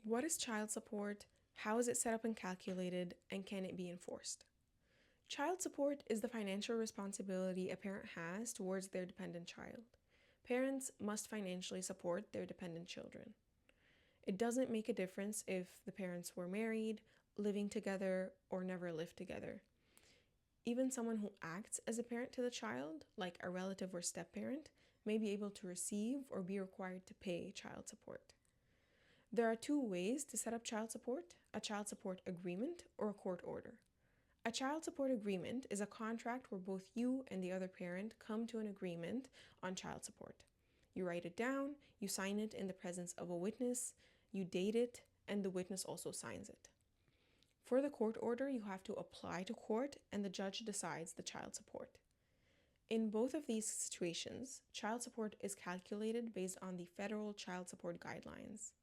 What is child support? How is it set up and calculated? And can it be enforced? Child support is the financial responsibility a parent has towards their dependent child. Parents must financially support their dependent children. It doesn't make a difference if the parents were married, living together, or never lived together. Even someone who acts as a parent to the child, like a relative or step-parent, may be able to receive or be required to pay child support. There are two ways to set up child support: a child support agreement or a court order. A child support agreement is a contract where both you and the other parent come to an agreement on child support. You write it down, you sign it in the presence of a witness, you date it, and the witness also signs it. For the court order, you have to apply to court and the judge decides the child support. In both of these situations, child support is calculated based on the federal child support guidelines.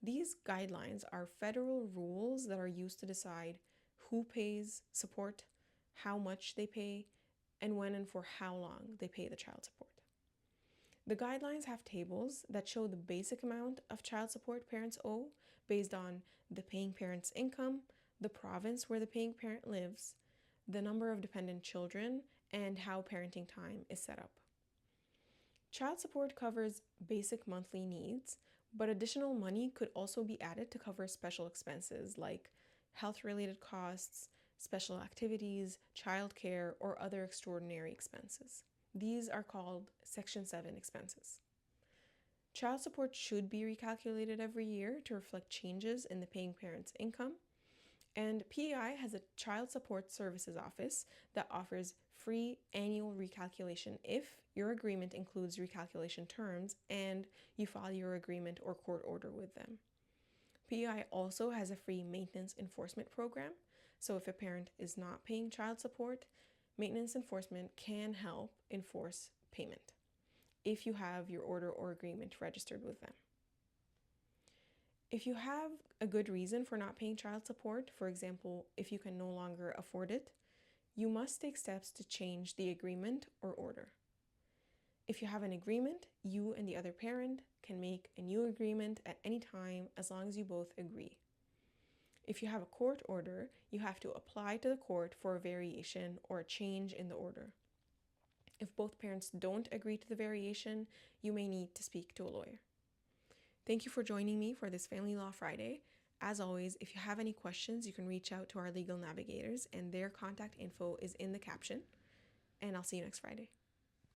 These guidelines are federal rules that are used to decide who pays support, how much they pay, and when and for how long they pay the child support. The guidelines have tables that show the basic amount of child support parents owe based on the paying parent's income, the province where the paying parent lives, the number of dependent children, and how parenting time is set up. Child support covers basic monthly needs, but additional money could also be added to cover special expenses like health-related costs, special activities, childcare, or other extraordinary expenses. These are called Section 7 expenses. Child support should be recalculated every year to reflect changes in the paying parent's income. And PEI has a Child Support Services Office that offers free annual recalculation if your agreement includes recalculation terms and you file your agreement or court order with them. PEI also has a free maintenance enforcement program, so if a parent is not paying child support, maintenance enforcement can help enforce payment if you have your order or agreement registered with them. If you have a good reason for not paying child support, for example, if you can no longer afford it, you must take steps to change the agreement or order. If you have an agreement, you and the other parent can make a new agreement at any time as long as you both agree. If you have a court order, you have to apply to the court for a variation or a change in the order. If both parents don't agree to the variation, you may need to speak to a lawyer. Thank you for joining me for this Family Law Friday. As always, if you have any questions, you can reach out to our Legal Navigators and their contact info is in the caption. And I'll see you next Friday.